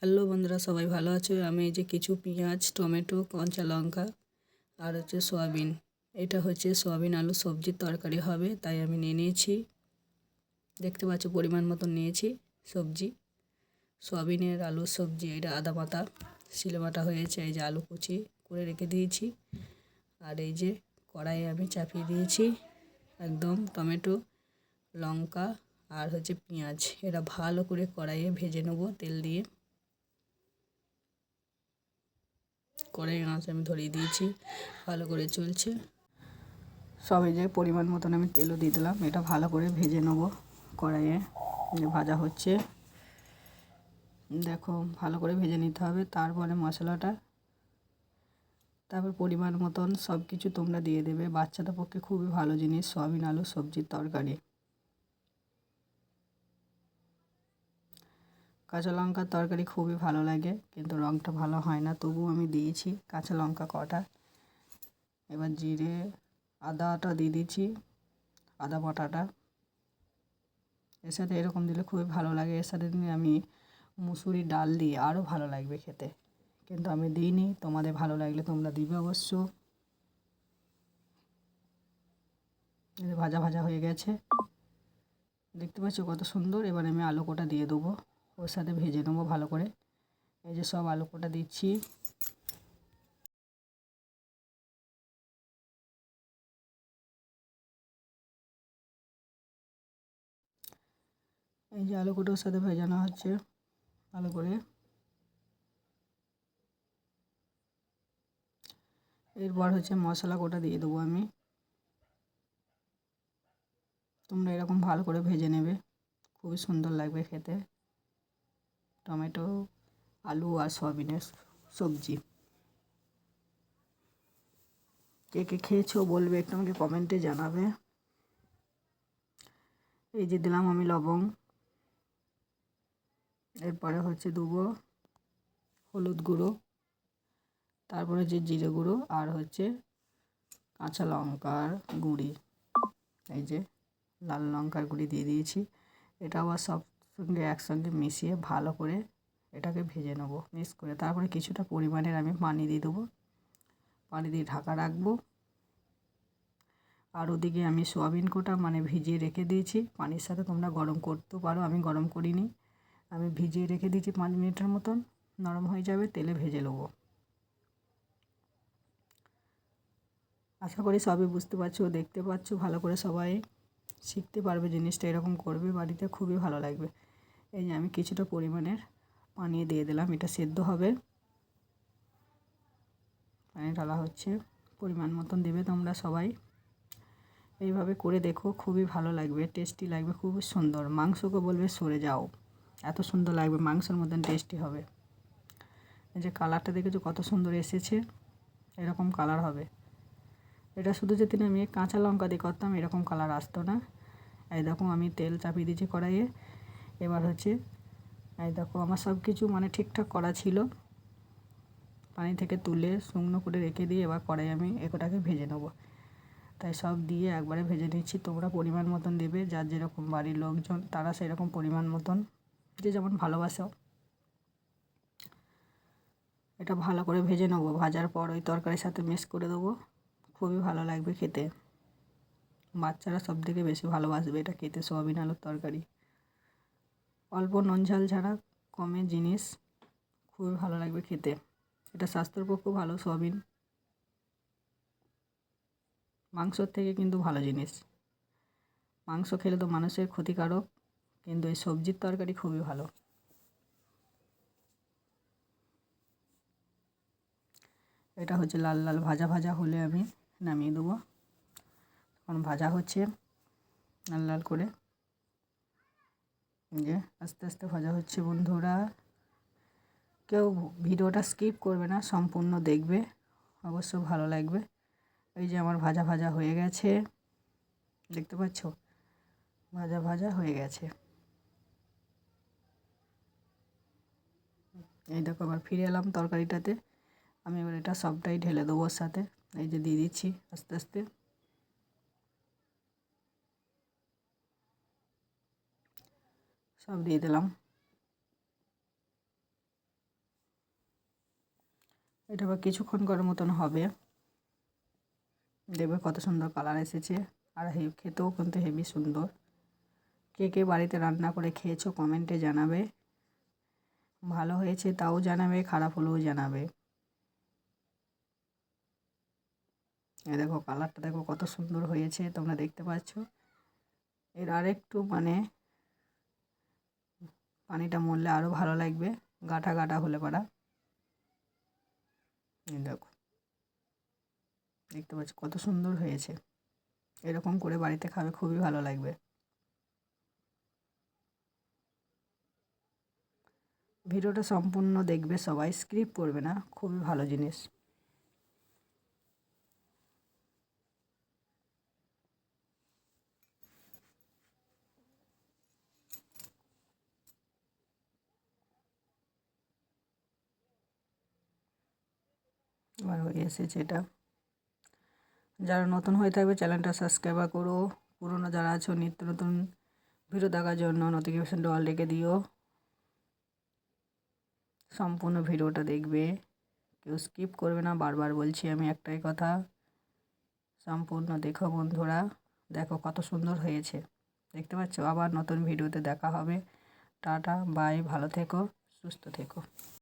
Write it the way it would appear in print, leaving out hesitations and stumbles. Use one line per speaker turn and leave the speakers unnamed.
Hello বন্ধুরা, সবাই ভালো আছো? আমি এই যে কিছু পেঁয়াজ, টমেটো, কাঁচা লঙ্কা আর সয়াবিন, এটা হচ্ছে সয়াবিন আলু সবজির তরকারি হবে, তাই আমি নিয়ে নিয়েছি। দেখতে পাচ্ছ পরিমাণ মতন নিয়েছি সবজি। সয়াবিনের আলুর সবজি, এটা আদা পাতা শিলে বাটা হয়েছে। এই যে আলু কুচি করে রেখে দিয়েছি। আর এই যে কড়াইয়ে আমি চাপিয়ে দিয়েছি একদম টমেটো, লঙ্কা আর পেঁয়াজ। এটা ভালো করে কড়াইয়ে ভেজে নেবো তেল দিয়ে। কড়াই আঁচ আমি ধরিয়ে দিয়েছি, ভালো করে চলছে সব। এই যে পরিমাণ মতন আমি তেলও দিয়ে দিলাম। এটা ভালো করে ভেজে নেবো কড়াইয়ে। ভাজা হচ্ছে, দেখো ভালো করে ভেজে নিতে হবে। তারপরে মশলাটা, তারপর পরিমাণ মতন সব কিছু তোমরা দিয়ে দেবে। বাচ্চাদের পক্ষে খুবই ভালো জিনিস সয়াবিন আলু সবজির তরকারি। কাঁচা লঙ্কার তরকারি খুবই ভালো লাগে, কিন্তু রঙটা ভালো হয় না, তবুও আমি দিয়েছি কাঁচা লঙ্কা কটা। এবার জিরে আদাটা দিয়ে দিচ্ছি, আদা বাটাটা। এর সাথে এরকম দিলে খুবই ভালো লাগে। এর সাথে আমি মুসুরির ডাল দিই, আরও ভালো লাগবে খেতে, কিন্তু আমি দিইনি। তোমাদের ভালো লাগলে তোমরা দিবে অবশ্য। ভাজা ভাজা হয়ে গেছে, দেখতে পাচ্ছ কত সুন্দর। এবার আমি আলু কোটা দিয়ে দেবো, ওর সাথে ভেজে নেবো ভালো করে। এই যে সব আলু কোটা দিচ্ছি। এই যে আলু কোটার সাথে ভেজানো হচ্ছে ভালো করে। এরপর মশলা কোটা দিয়ে দেবো আমি। তোমরা এরকম ভালো করে ভেজে নেবে, খুবই সুন্দর লাগবে খেতে। টমেটো, আলু আর সয়াবিনের সবজি। কে কে খেয়েছো বলবে, একটু আমাকে কমেন্টে জানাবে। এই যে দিলাম আমি লবঙ্গ। এরপরে দেবো হলুদ গুঁড়ো, তারপরে জিরে গুঁড়ো আর কাঁচা লঙ্কার গুঁড়ি। এই যে লাল লঙ্কার গুঁড়ি দিয়ে দিয়েছি। এটা আবার সব সঙ্গে একসঙ্গে মিশিয়ে ভালো করে এটাকে ভেজে নেবো মিক্স করে। তারপরে কিছুটা পরিমাণের আমি পানি দিয়ে দেবো, পানি দিয়ে ঢাকা রাখবো। আর ওদিকে আমি সয়াবিন কোটা ভিজিয়ে রেখে দিয়েছি পানির সাথে। তোমরা গরম করতেও পারো, আমি গরম করিনি, আমি ভিজিয়ে রেখে দিয়েছি 5 মিনিটের মতন। নরম হয়ে যাবে, তেলে ভেজে নেবো। আশা করি সবই বুঝতে পারছো, দেখতে পাচ্ছ ভালো করে। সবাই শিখতে পারবে জিনিসটা, এরকম করবে বাড়িতে, খুবই ভালো লাগবে। এই যে আমি কিছুটা পরিমাণের পানি দিয়ে দিলাম, এটা সেদ্ধ হবে। পানি ঢালা হচ্ছে, পরিমাণ মতন দেবে তোমরা সবাই। এইভাবে করে দেখো, খুবই ভালো লাগবে, টেস্টি লাগবে, খুবই সুন্দর। মাংসকে বলবে সরে যাও, এত সুন্দর লাগবে, মাংসের মতন টেস্টি হবে। এই যে কালারটা দেখেছো কত সুন্দর এসেছে, এরকম কালার হবে। এটা শুধু যদি আমি কাঁচা লঙ্কা দিয়ে করতাম এরকম কালার আসতো না। এই দেখো আমি তেল চাপিয়ে দিয়েছি কড়াইয়ে। এবার এই দেখো আমার সব কিছু ঠিকঠাক করা ছিল। পানি থেকে তুলে শুকনো করে রেখে দিয়ে এবার কড়াই আমি এটাকে ভেজে নেবো। তাই সব দিয়ে একবারে ভেজে নিচ্ছি। তোমরা পরিমাণ মতন দেবে, যার যেরকম বাড়ির লোকজন তারা সেরকম পরিমাণ মতন, যে যেমন ভালোবাসো। এটা ভালো করে ভেজে নেবো। ভাজার পর ওই তরকারির সাথে মিক্স করে দেবো, খুবই ভালো লাগবে খেতে। বাচ্চারা সব থেকে বেশি ভালোবাসবে এটা খেতে, সয়াবিন আলুর তরকারি। অল্প নুন ঝাল ছাড়া কমে জিনিস, খুবই ভালো লাগবে খেতে। এটা স্বাস্থ্যের পক্ষেও ভালো। সয়াবিন মাংসর থেকে কিন্তু ভালো জিনিস। মাংস খেলে তো মানুষের ক্ষতিকারক, কিন্তু এই সবজির তরকারি খুবই ভালো। এটা লাল লাল ভাজা ভাজা হলে আমি নামিয়ে দেবো। এখন ভাজা হচ্ছে লাল লাল করে, যে আস্তে আস্তে ভাজা হচ্ছে। বন্ধুরা কেউ ভিডিওটা স্কিপ করবে না, সম্পূর্ণ দেখবে, অবশ্য ভালো লাগবে। এই যে আমার ভাজা ভাজা হয়ে গেছে, দেখতে পাচ্ছ ভাজা ভাজা হয়ে গেছে। এই দেখো আবার ফিরে এলাম তরকারিটাতে। আমি এবার এটা সবটাই ঢেলে দেবো ওর সাথে। এই যে দিয়ে দিচ্ছি আস্তে আস্তে। সব দিয়ে দিলাম। এটা আবার কিছুক্ষণ করার মতন হবে, দেখবে কত সুন্দর কালার এসেছে। আর খেতেও কিন্তু হেভি সুন্দর। কে কে বাড়িতে রান্না করে খেয়েছো কমেন্টে জানাবে। ভালো হয়েছে তাও জানাবে, খারাপ হলেও জানাবে। এই দেখো কালারটা দেখো কত সুন্দর হয়েছে, তোমরা দেখতে পাচ্ছ। এর আরেকটু পানিটা মরলে আরও ভালো লাগবে, গাটা গাটা হলে পারা। দেখো দেখতে পাচ্ছ কত সুন্দর হয়েছে। এরকম করে বাড়িতে খাবে, খুবই ভালো লাগবে। ভিডিওটা সম্পূর্ণ দেখবে সবাই, স্কিপ করবে না, খুবই ভালো জিনিস। এবার হয়ে এসেছে এটা। যারা নতুন হয়ে থাকবে চ্যানেলটা সাবস্ক্রাইব করো, পুরনো যারা আছো নিত্য নতুন ভিডিও দেখার জন্য নোটিফিকেশানটা অল রেখে দিও। সম্পূর্ণ ভিডিওটা দেখবে, কেউ স্কিপ করবে না, বারবার বলছি আমি একটাই কথা, সম্পূর্ণ দেখো বন্ধুরা। দেখো কত সুন্দর হয়েছে, দেখতে পাচ্ছ। আবার নতুন ভিডিওতে দেখা হবে। টাটা বাই, ভালো থেকো, সুস্থ থেকো।